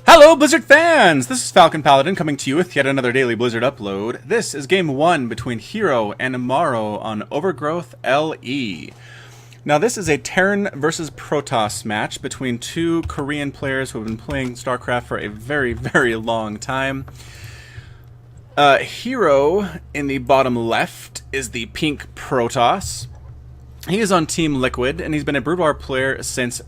Hello, Blizzard fans! This is Falcon Paladin coming to you with yet another daily Blizzard upload. This is Game 1 between HerO and Maru on Overgrowth LE. Now, this is a Terran versus Protoss match between two Korean players who have been playing Starcraft for a very, very long time. HerO in the bottom left is the pink Protoss. He is on Team Liquid, and he's been a Brood War player since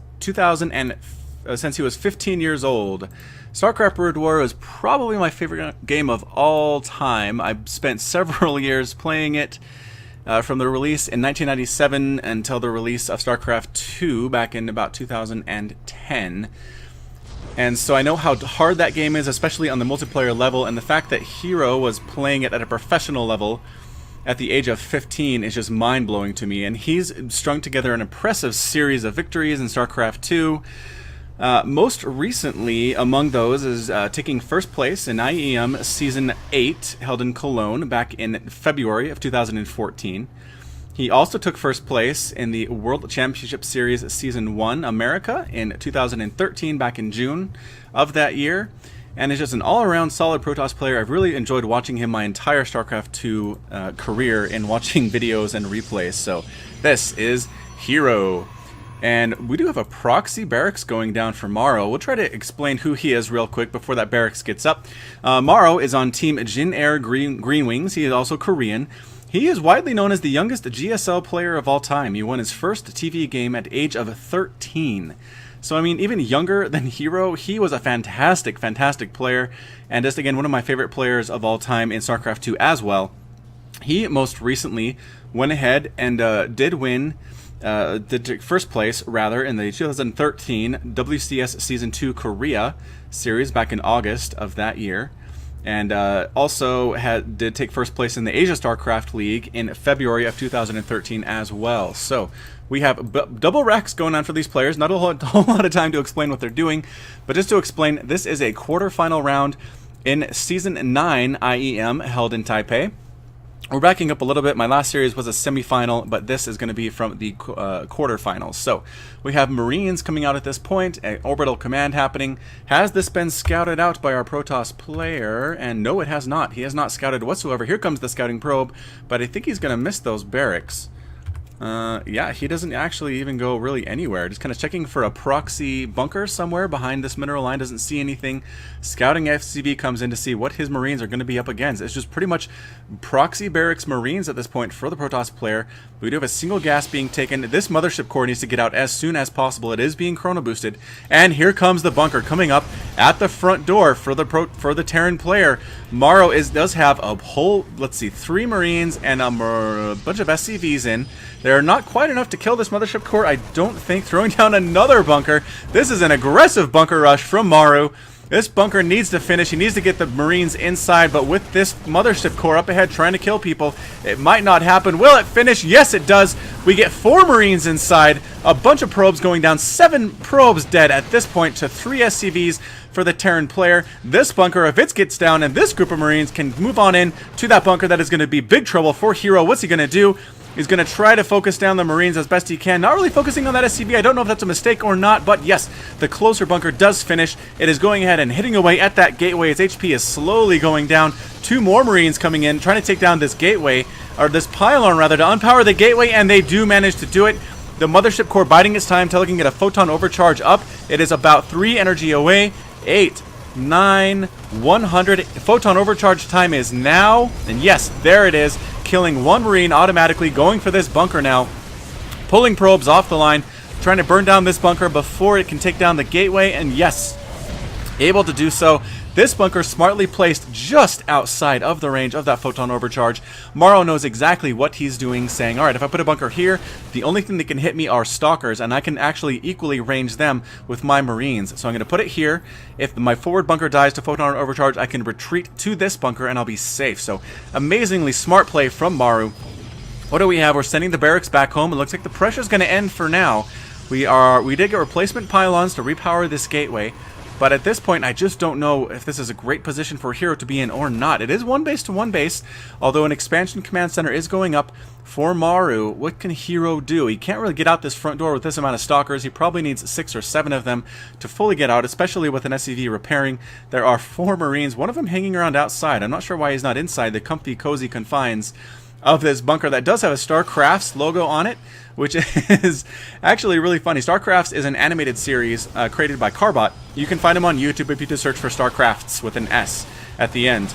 since he was 15 years old. Starcraft Brood War is probably my favorite game of all time. I've spent several years playing it from the release in 1997 until the release of Starcraft 2 back in about 2010. And so I know how hard that game is, especially on the multiplayer level, and the fact that HerO was playing it at a professional level at the age of 15 is just mind-blowing to me. And he's strung together an impressive series of victories in Starcraft 2. Most recently among those is taking first place in IEM Season 8, held in Cologne back in February of 2014. He also took first place in the World Championship Series Season 1 America in 2013, back in June of that year. And is just an all-around solid Protoss player. I've really enjoyed watching him my entire StarCraft 2 career and watching videos and replays. So this is HerO. And we do have a proxy barracks going down for Maru. We'll try to explain who he is real quick before that barracks gets up. Maru is on Team Jin Air Green Wings. He is also Korean. He is widely known as the youngest GSL player of all time. He won his first TV game at the age of 13. So, I mean, even younger than HerO, he was a fantastic, fantastic player. And just, again, one of my favorite players of all time in StarCraft 2 as well. He most recently went ahead and did win... did take first place, rather, in the 2013 WCS Season 2 Korea series back in August of that year. And also did take first place in the Asia StarCraft League in February of 2013 as well. So we have double racks going on for these players. Not a whole lot of time to explain what they're doing, but just to explain, this is a quarterfinal round in Season 9 IEM held in Taipei. We're backing up a little bit. My last series was a semifinal, but this is going to be from the quarterfinals. So we have Marines coming out at this point, an orbital command happening. Has this been scouted out by our Protoss player? And no, it has not. He has not scouted whatsoever. Here comes the scouting probe, but I think he's going to miss those barracks. Yeah, he doesn't actually even go really anywhere. Just kind of checking for a proxy bunker somewhere behind this mineral line. Doesn't see anything. Scouting FCV comes in to see what his Marines are going to be up against. It's just pretty much proxy barracks Marines at this point for the Protoss player. We do have a single gas being taken. This mothership core needs to get out as soon as possible. It is being chrono boosted. And here comes the bunker coming up at the front door for the Terran player. Maru does have a whole, let's see, 3 Marines and a bunch of SCVs in. They're not quite enough to kill this mothership core, I don't think. Throwing down another bunker. This is an aggressive bunker rush from Maru. This bunker needs to finish. He needs to get the Marines inside, but with this mothership core up ahead trying to kill people, it might not happen. Will it finish? Yes, it does. We get 4 Marines inside. A bunch of probes going down. 7 probes dead at this point to 3 SCVs for the Terran player. This bunker, if it gets down, and this group of Marines can move on in to that bunker, that is going to be big trouble for HerO. What's he going to do? He's going to try to focus down the Marines as best he can. Not really focusing on that SCV. I don't know if that's a mistake or not, but yes, the closer bunker does finish. It is going ahead and hitting away at that gateway. Its HP is slowly going down. 2 more Marines coming in, trying to take down this gateway, or this pylon rather, to unpower the gateway, and they do manage to do it. The mothership core biding its time, looking at a photon overcharge up. It is about 3 energy away. 8, 9, 100. Photon overcharge time is now, and yes, there it is. Killing 1 Marine automatically, going for this bunker now. Pulling probes off the line, trying to burn down this bunker before it can take down the gateway, and yes, able to do so. This bunker smartly placed just outside of the range of that photon overcharge. Maru knows exactly what he's doing, saying, alright, if I put a bunker here, the only thing that can hit me are stalkers, and I can actually equally range them with my Marines. So I'm going to put it here. If my forward bunker dies to photon overcharge, I can retreat to this bunker and I'll be safe. So amazingly smart play from Maru. What do we have? We're sending the barracks back home. It looks like the pressure's going to end for now. We did get replacement pylons to repower this gateway. But at this point, I just don't know if this is a great position for HerO to be in or not. It is one base to one base, although an expansion command center is going up for Maru. What can HerO do? He can't really get out this front door with this amount of stalkers. He probably needs 6 or 7 of them to fully get out, especially with an SCV repairing. There are 4 Marines, one of them hanging around outside. I'm not sure why he's not inside the comfy, cozy confines of this bunker that does have a Starcraft logo on it, which is actually really funny. Starcraft is an animated series created by Carbot. You can find them on YouTube if you just search for Starcrafts with an S at the end.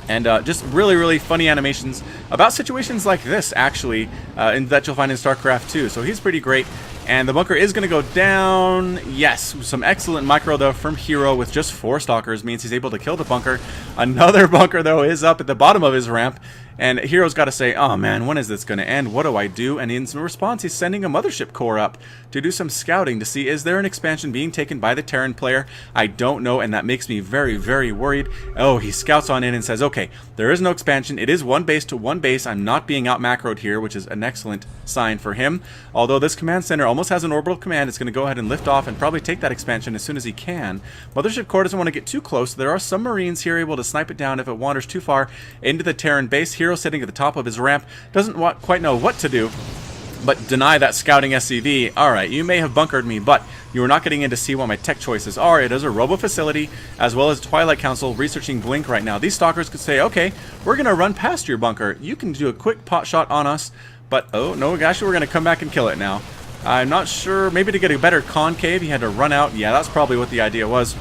And just really, really funny animations about situations like this, actually, that you'll find in StarCraft 2. So he's pretty great. And the bunker is going to go down. Yes, some excellent micro, though, from HerO with just 4 stalkers. Means he's able to kill the bunker. Another bunker, though, is up at the bottom of his ramp. And HerO's got to say, oh man, when is this going to end? What do I do? And in response, he's sending a mothership core up to do some scouting to see, is there an expansion being taken by the Terran player? I don't know, and that makes me very, very worried. Oh, he scouts on in and says, okay, there is no expansion. It is one base to one base. I'm not being out macroed here, which is an excellent sign for him. Although this command center almost has an orbital command, it's going to go ahead and lift off and probably take that expansion as soon as he can. Mothership core doesn't want to get too close. There are some Marines here able to snipe it down if it wanders too far into the Terran base. HerO sitting at the top of his ramp doesn't quite know what to do but deny that scouting SCV. Alright, you may have bunkered me, but you are not getting in to see what my tech choices are. It is a robo facility as well as Twilight Council researching Blink right now. These stalkers could say, okay, we're going to run past your bunker. You can do a quick pot shot on us, but oh no, actually we're going to come back and kill it now. I'm not sure, maybe to get a better concave he had to run out. Yeah, that's probably what the idea was.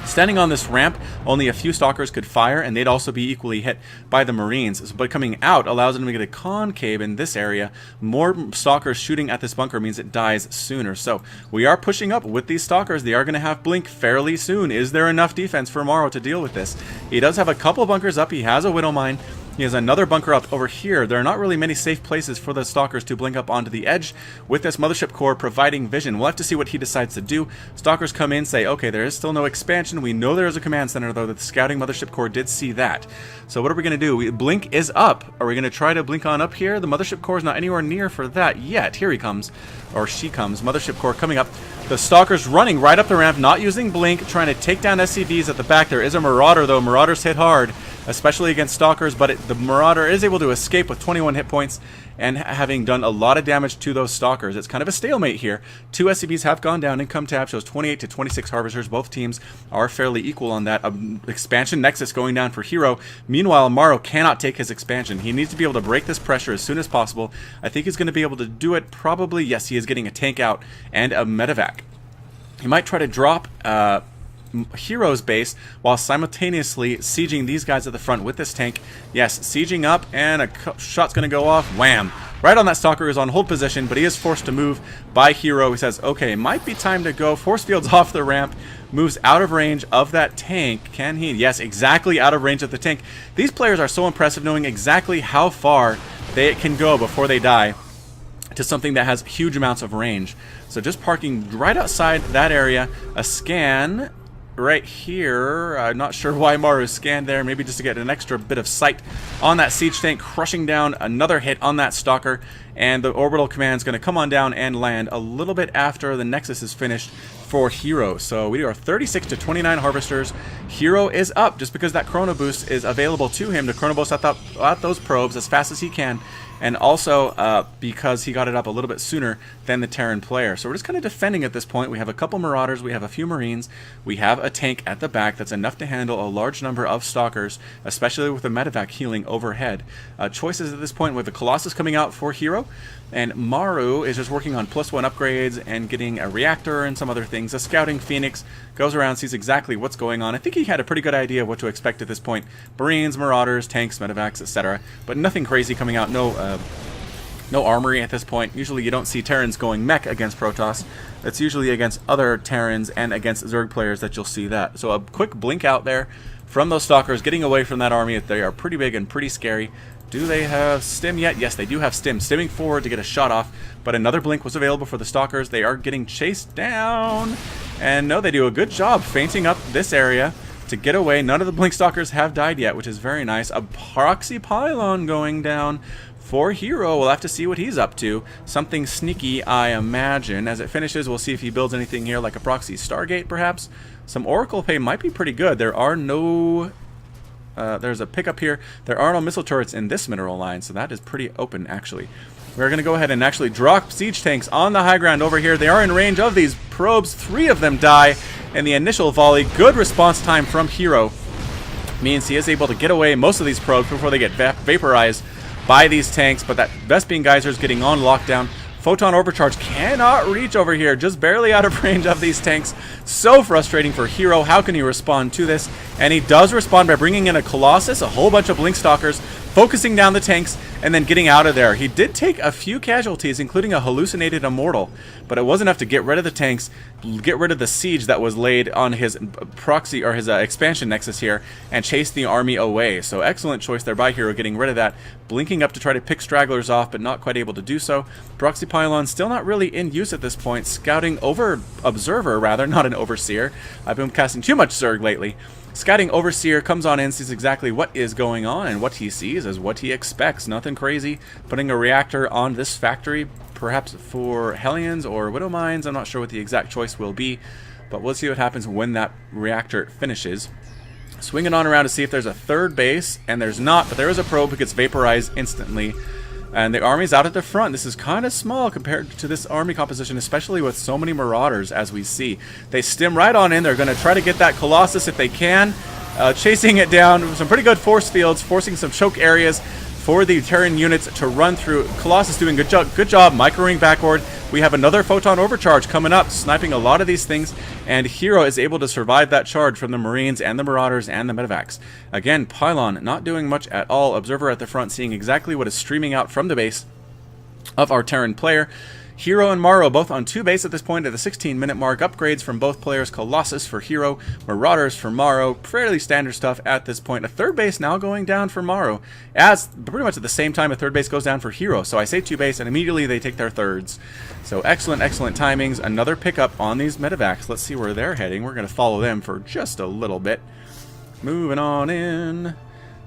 Standing on this ramp, only a few stalkers could fire, and they'd also be equally hit by the Marines. But coming out allows them to get a concave in this area. More stalkers shooting at this bunker means it dies sooner. So we are pushing up with these stalkers. They are going to have Blink fairly soon. Is there enough defense for Maru to deal with this? He does have a couple bunkers up. He has a Widow Mine. He has another bunker up over here. There are not really many safe places for the stalkers to blink up onto the edge with this mothership core providing vision. We'll have to see what he decides to do. Stalkers come in, say, okay, there is still no expansion. We know there is a command center, though, that the scouting mothership core did see that. So what are we going to do? Blink is up. Are we going to try to blink on up here? The mothership core is not anywhere near for that yet. Here he comes, or she comes. Mothership core coming up. The stalkers running right up the ramp, not using Blink, trying to take down SCVs at the back. There is a Marauder, though. Marauders hit hard, especially against stalkers, but the Marauder is able to escape with 21 hit points and having done a lot of damage to those stalkers. It's kind of a stalemate here. 2 SCVs have gone down. Income tab shows 28 to 26 Harvesters. Both teams are fairly equal on that. Expansion Nexus going down for HerO. Meanwhile, Maru cannot take his expansion. He needs to be able to break this pressure as soon as possible. I think he's going to be able to do it probably. Yes, he is getting a tank out and a medevac. He might try to drop HerO's base while simultaneously sieging these guys at the front with this tank. Yes, sieging up, and a shot's going to go off. Wham! Right on that stalker, who's on hold position, but he is forced to move by HerO. He says, okay, it might be time to go. Force field's off the ramp, moves out of range of that tank. Can he? Yes, exactly out of range of the tank. These players are so impressive, knowing exactly how far they can go before they die to something that has huge amounts of range. So just parking right outside that area, a scan right here. I'm not sure why Maru scanned there, maybe just to get an extra bit of sight on that siege tank, crushing down another hit on that stalker, and the orbital command is going to come on down and land a little bit after the Nexus is finished for HerO. So we are 36 to 29 Harvesters. HerO is up just because that Chrono Boost is available to him to Chrono Boost at those probes as fast as he can, and also because he got it up a little bit sooner than the Terran player. So we're just kind of defending at this point. We have a couple Marauders, we have a few Marines, we have a tank at the back that's enough to handle a large number of Stalkers, especially with the medevac healing overhead. Choices at this point with the Colossus coming out for HerO, and Maru is just working on +1 upgrades and getting a reactor and some other things. A scouting Phoenix goes around, sees exactly what's going on. I think he had a pretty good idea of what to expect at this point. Marines, Marauders, tanks, medevacs, etc. But nothing crazy coming out. No armory at this point. Usually you don't see Terrans going mech against Protoss. It's usually against other Terrans and against Zerg players that you'll see that. So a quick blink out there from those Stalkers, getting away from that army. They are pretty big and pretty scary. Do they have stim yet? Yes, they do have stim. Stimming forward to get a shot off, but another blink was available for the Stalkers. They are getting chased down. And no, they do a good job feinting up this area to get away. None of the blink Stalkers have died yet, which is very nice. A proxy pylon going down for HerO. We'll have to see what he's up to. Something sneaky, I imagine. As it finishes, we'll see if he builds anything here, like a proxy Stargate, perhaps. some Oracle pay might be pretty good. There are no... there's a pickup here. There are no missile turrets in this mineral line, so that is pretty open, actually. We're going to go ahead and actually drop siege tanks on the high ground over here. They are in range of these probes. 3 of them die in the initial volley. Good response time from HerO. Means he is able to get away most of these probes before they get vaporized by these tanks. But that Vespene Geyser is getting on lockdown. Photon Overcharge cannot reach over here, just barely out of range of these tanks. So frustrating for HerO. How can he respond to this? And he does respond by bringing in a Colossus, a whole bunch of Blink Stalkers, focusing down the tanks, and then getting out of there. He did take a few casualties, including a hallucinated Immortal, but it wasn't enough to get rid of the tanks, get rid of the siege that was laid on his proxy, or his expansion nexus here, and chase the army away. So excellent choice there by HerO, getting rid of that, blinking up to try to pick stragglers off, but not quite able to do so. Proxy Pylon still not really in use at this point. Scouting Observer, rather, not an Overseer. I've been casting too much Zerg lately. Scouting Overseer comes on in, sees exactly what is going on, and what he sees is what he expects. Nothing crazy. Putting a reactor on this factory, perhaps for Hellions or Widow Mines. I'm not sure what the exact choice will be, but we'll see what happens when that reactor finishes. Swinging on around to see if there's a third base, and there's not, but there is a probe who gets vaporized instantly. And the army's out at the front. This is kind of small compared to this army composition, especially with so many Marauders, as we see. They stem right on in. They're going to try to get that Colossus if they can. Chasing it down. Some pretty good force fields, forcing some choke areas for the Terran units to run through. Colossus doing good job microing backward. We have another Photon Overcharge coming up, sniping a lot of these things, and HerO is able to survive that charge from the Marines and the Marauders and the Medivacs. Again, Pylon not doing much at all. Observer at the front seeing exactly what is streaming out from the base of our Terran player. HerO and Maru both on 2 base at this point at the 16-minute mark. Upgrades from both players. Colossus for HerO, Marauders for Maru. Fairly standard stuff at this point. A third base now going down for Maru. As pretty much at the same time a third base goes down for HerO. So I say 2 base and immediately they take their thirds. So excellent timings. Another pickup on these Medivacs. Let's see where they're heading. We're going to follow them for just a little bit. Moving on in.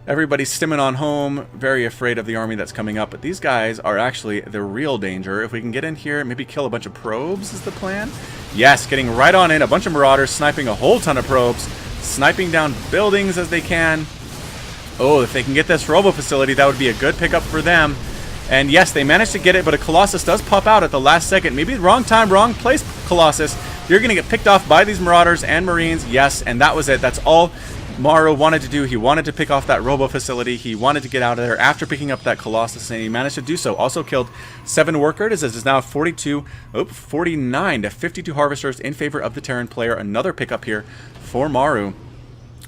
Everybody's stimming on home, very afraid of the army that's coming up, but these guys are actually the real danger. If we can get in here, maybe kill a bunch of probes is the plan. Yes, getting right on in, a bunch of Marauders, sniping a whole ton of probes, sniping down buildings as they can. Oh, if they can get this Robo facility, that would be a good pickup for them. And yes, they managed to get it, but a Colossus does pop out at the last second. Maybe wrong time, wrong place, Colossus. You're going to get picked off by these Marauders and Marines. Yes, and that was it. That's all Maru wanted to do. He wanted to pick off that Robo facility. He wanted to get out of there after picking up that Colossus, and he managed to do so. Also killed 7 workers. This is now 49 to 52 harvesters in favor of the Terran player. Another pickup here for Maru.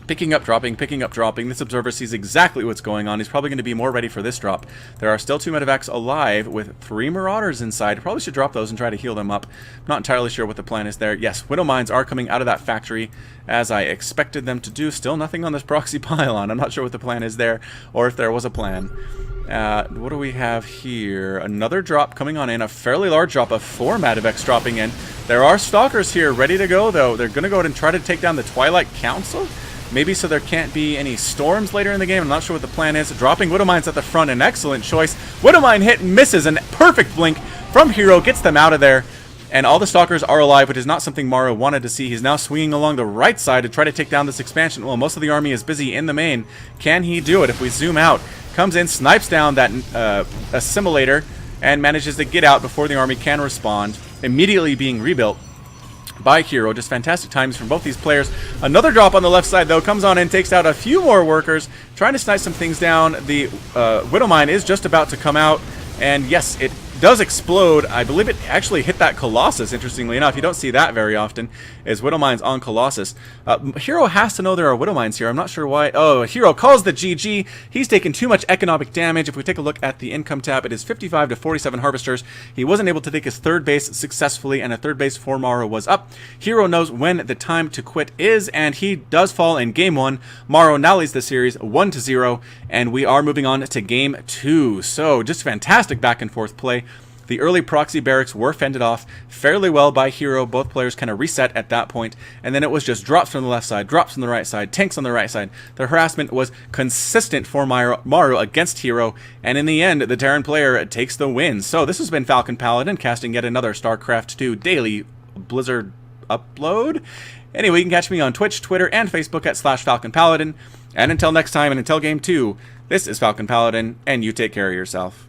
Picking up, dropping, picking up, dropping. This observer sees exactly what's going on. He's probably going to be more ready for this drop. There are still 2 Medivacs alive with 3 Marauders inside. Probably should drop those and try to heal them up. Not entirely sure what the plan is there. Yes, Widow Mines are coming out of that factory as I expected them to do. Still nothing on this proxy pylon. I'm not sure what the plan is there or if there was a plan. What do we have here? Another drop coming on in. A fairly large drop of 4 Medivacs dropping in. There are Stalkers here ready to go, though. They're going to go ahead and try to take down the Twilight Council. Maybe so there can't be any storms later in the game. I'm not sure what the plan is. Dropping Widow Mines at the front, an excellent choice. Widow Mine hit and misses, and perfect blink from HerO gets them out of there. And all the Stalkers are alive, which is not something Maru wanted to see. He's now swinging along the right side to try to take down this expansion. Well, most of the army is busy in the main. Can he do it? If we zoom out, comes in, snipes down that assimilator, and manages to get out before the army can respond. Immediately being rebuilt by HerO. Just fantastic times from both these players. Another drop on the left side, though, comes on and takes out a few more workers, trying to snipe some things down. The Widow Mine is just about to come out, and yes, it does explode. I believe it actually hit that Colossus, interestingly enough. You don't see that very often, is Widow Mines on Colossus. HerO has to know there are Widow Mines here. I'm not sure why. Oh, HerO calls the GG. He's taken too much economic damage. If we take a look at the income tab, it is 55 to 47 harvesters. He wasn't able to take his third base successfully, and a third base for Maru was up. HerO knows when the time to quit is, and he does fall in game 1. Maru now leads the series 1-0, and we are moving on to game 2. So, just fantastic back and forth play. The early proxy barracks were fended off fairly well by HerO. Both players kind of reset at that point, and then it was just drops from the left side, drops from the right side, tanks on the right side. The harassment was consistent for Maru against HerO, and in the end, the Terran player takes the win. So this has been Falcon Paladin, casting yet another Starcraft 2 daily Blizzard upload. Anyway, you can catch me on Twitch, Twitter, and Facebook at /FalconPaladin. And until next time, and until Game 2, this is Falcon Paladin, and you take care of yourself.